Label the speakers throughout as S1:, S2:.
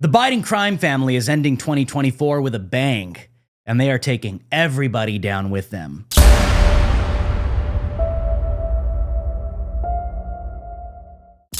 S1: The Biden crime family is ending 2024 with a bang, and they are taking everybody down with them.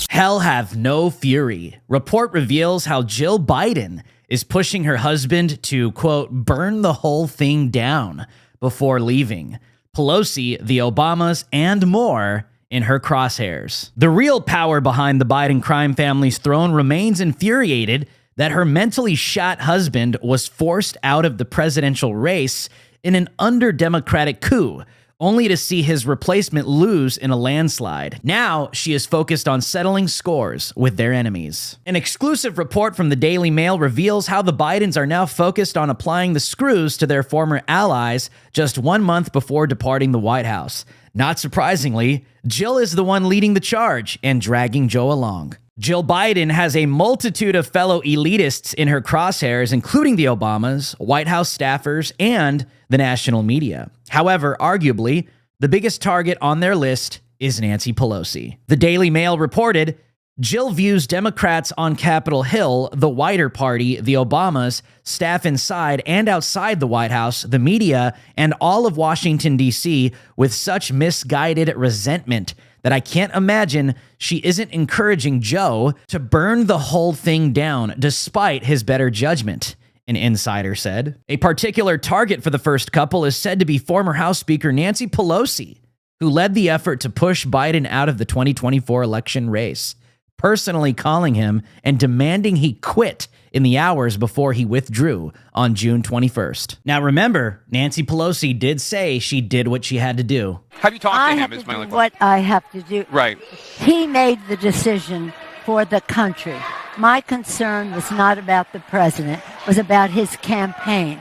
S1: Hell hath no fury. Report reveals how Jill Biden is pushing her husband to, quote, burn the whole thing down before leaving. Pelosi, the Obamas, and more in her crosshairs. The real power behind the Biden crime family's throne remains infuriated that her mentally shot husband was forced out of the presidential race in an under-democratic coup, only to see his replacement lose in a landslide. Now, she is focused on settling scores with their enemies. An exclusive report from the Daily Mail reveals how the Bidens are now focused on applying the screws to their former allies just 1 month before departing the White House. Not surprisingly, Jill is the one leading the charge and dragging Joe along. Jill Biden has a multitude of fellow elitists in her crosshairs, including the Obamas, White House staffers, and the national media. However, arguably, the biggest target on their list is Nancy Pelosi. The Daily Mail reported, Jill views Democrats on Capitol Hill, the wider party, the Obamas, staff inside and outside the White House, the media, and all of Washington, D.C. with such misguided resentment that I can't imagine she isn't encouraging Joe to burn the whole thing down despite his better judgment, an insider said. A particular target for the first couple is said to be former House Speaker Nancy Pelosi, who led the effort to push Biden out of the 2024 election race, personally calling him and demanding he quit in the hours before he withdrew on June 21st. Now remember, Nancy Pelosi did say she did what she had to do.
S2: Have you talked to him?
S3: Is my only question. What I have to do.
S2: Right.
S3: He made the decision for the country. My concern was not about the president, it was about his campaign.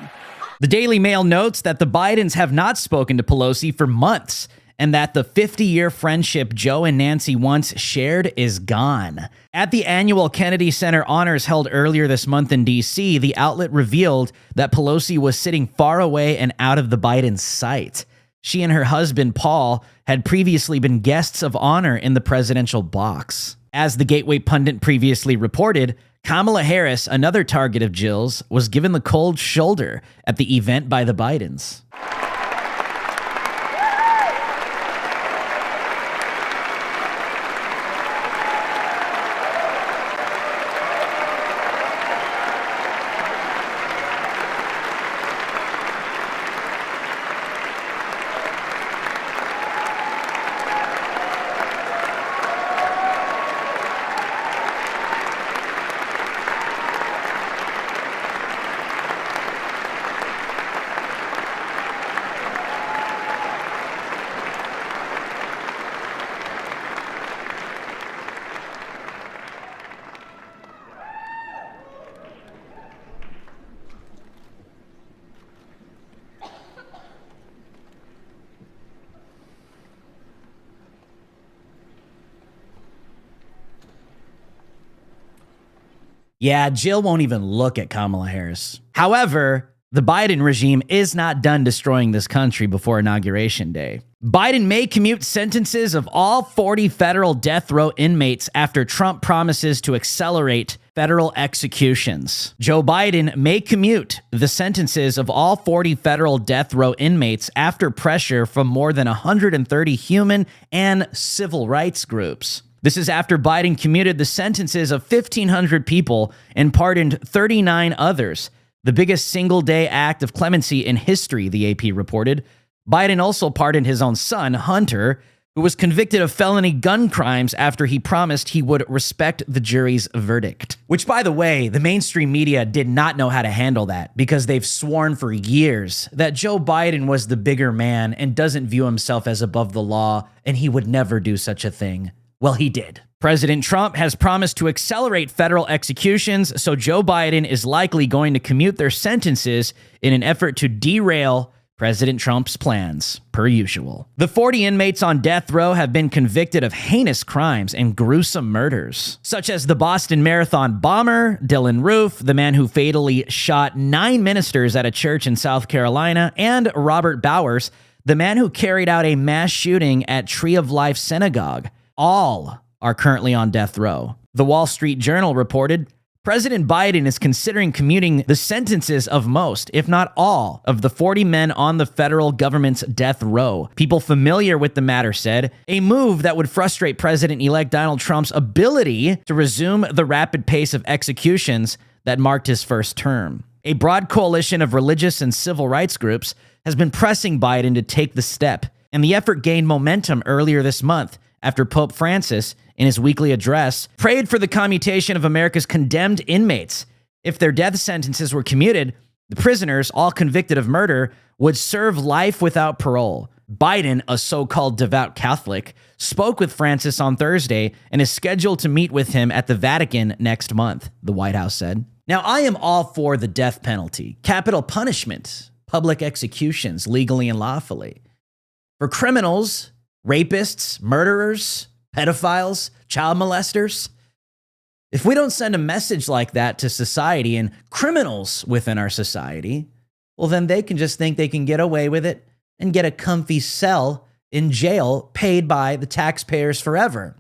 S1: The Daily Mail notes that the Bidens have not spoken to Pelosi for months, and that the 50-year friendship Joe and Nancy once shared is gone. At the annual Kennedy Center honors held earlier this month in D.C., the outlet revealed that Pelosi was sitting far away and out of the Biden sight. She and her husband, Paul, had previously been guests of honor in the presidential box. As the Gateway pundit previously reported, Kamala Harris, another target of Jill's, was given the cold shoulder at the event by the Bidens. Yeah, Jill won't even look at Kamala Harris. However, the Biden regime is not done destroying this country before Inauguration Day. Biden may commute sentences of all 40 federal death row inmates after Trump promises to accelerate federal executions. Joe Biden may commute the sentences of all 40 federal death row inmates after pressure from more than 130 human and civil rights groups. This is after Biden commuted the sentences of 1,500 people and pardoned 39 others, the biggest single-day act of clemency in history, the AP reported. Biden also pardoned his own son, Hunter, who was convicted of felony gun crimes after he promised he would respect the jury's verdict. Which, by the way, the mainstream media did not know how to handle that because they've sworn for years that Joe Biden was the bigger man and doesn't view himself as above the law, and he would never do such a thing. Well, he did. President Trump has promised to accelerate federal executions, so Joe Biden is likely going to commute their sentences in an effort to derail President Trump's plans, per usual. The 40 inmates on death row have been convicted of heinous crimes and gruesome murders, such as the Boston Marathon bomber, Dylan Roof, the man who fatally shot 9 ministers at a church in South Carolina, and Robert Bowers, the man who carried out a mass shooting at Tree of Life Synagogue. All are currently on death row. The Wall Street Journal reported President Biden is considering commuting the sentences of most, if not all, of the 40 men on the federal government's death row. People familiar with the matter said, a move that would frustrate President-elect Donald Trump's ability to resume the rapid pace of executions that marked his first term. A broad coalition of religious and civil rights groups has been pressing Biden to take the step, and the effort gained momentum earlier this month after Pope Francis, in his weekly address, prayed for the commutation of America's condemned inmates. If their death sentences were commuted, the prisoners, all convicted of murder, would serve life without parole. Biden, a so-called devout Catholic, spoke with Francis on Thursday and is scheduled to meet with him at the Vatican next month, the White House said. Now, I am all for the death penalty, capital punishment, public executions, legally and lawfully. For criminals, rapists, murderers, pedophiles, child molesters. If we don't send a message like that to society and criminals within our society, well, then they can just think they can get away with it and get a comfy cell in jail paid by the taxpayers forever.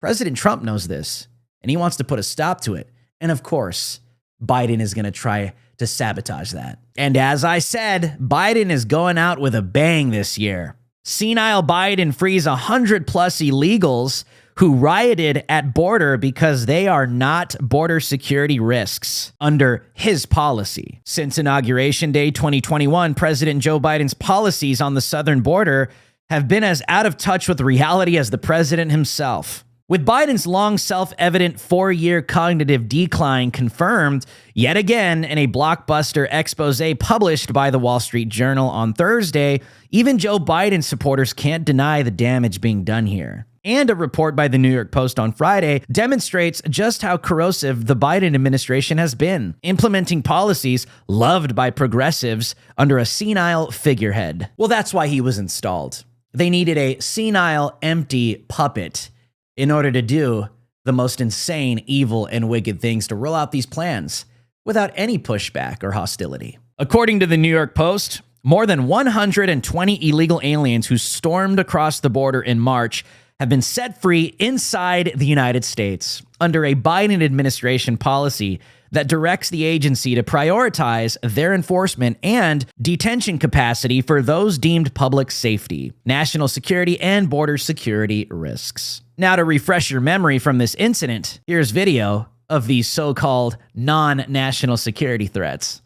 S1: President Trump knows this, and he wants to put a stop to it. And of course, Biden is going to try to sabotage that. And as I said, Biden is going out with a bang this year. Senile Biden frees 100+ illegals who rioted at border because they are not border security risks under his policy. Since Inauguration Day 2021, President Joe Biden's policies on the southern border have been as out of touch with reality as the president himself. With Biden's long self-evident 4-year cognitive decline confirmed yet again in a blockbuster expose published by the Wall Street Journal on Thursday, even Joe Biden supporters can't deny the damage being done here. And a report by the New York Post on Friday demonstrates just how corrosive the Biden administration has been, implementing policies loved by progressives under a senile figurehead. Well, that's why he was installed. They needed a senile, empty puppet in order to do the most insane, evil, and wicked things to roll out these plans without any pushback or hostility. According to the New York Post, more than 120 illegal aliens who stormed across the border in March have been set free inside the United States under a Biden administration policy that directs the agency to prioritize their enforcement and detention capacity for those deemed public safety, national security, and border security risks. Now, to refresh your memory from this incident, here's video of these so-called non-national security threats.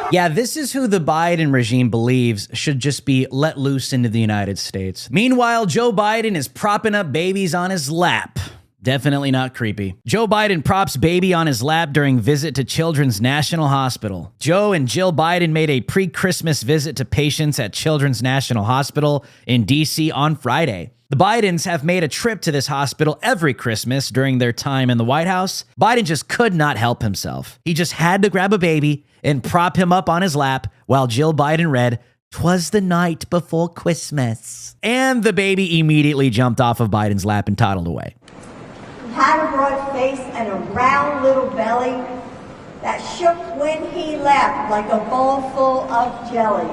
S1: Yeah, this is who the Biden regime believes should just be let loose into the United States. Meanwhile, Joe Biden is propping up babies on his lap. Definitely not creepy. Joe Biden props baby on his lap during visit to Children's National Hospital. Joe and Jill Biden made a pre-Christmas visit to patients at Children's National Hospital in D.C. on Friday. The Bidens have made a trip to this hospital every Christmas during their time in the White House. Biden just could not help himself. He just had to grab a baby and prop him up on his lap while Jill Biden read, "'Twas the night before Christmas." And the baby immediately jumped off of Biden's lap and toddled away.
S2: He had a broad face and a round little belly that shook when he laughed like a bowl full of jelly.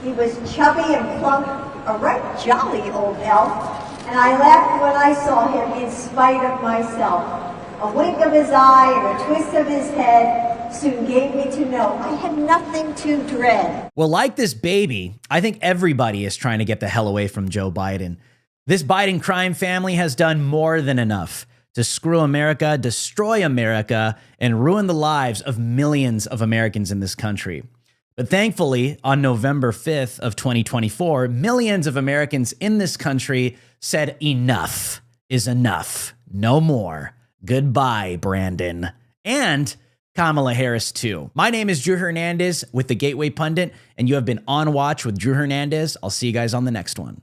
S2: He was chubby and plump, a right jolly old elf, and I laughed when I saw him in spite of myself. A wink of his eye and a twist of his head soon gave me to know I had nothing to dread.
S1: Well, like this baby, I think everybody is trying to get the hell away from Joe Biden. This Biden crime family has done more than enough to screw America, destroy America, and ruin the lives of millions of Americans in this country. But thankfully, on November 5th of 2024, millions of Americans in this country said enough is enough. No more. Goodbye, Brandon. And Kamala Harris, too. My name is Drew Hernandez with the Gateway Pundit, and you have been on watch with Drew Hernandez. I'll see you guys on the next one.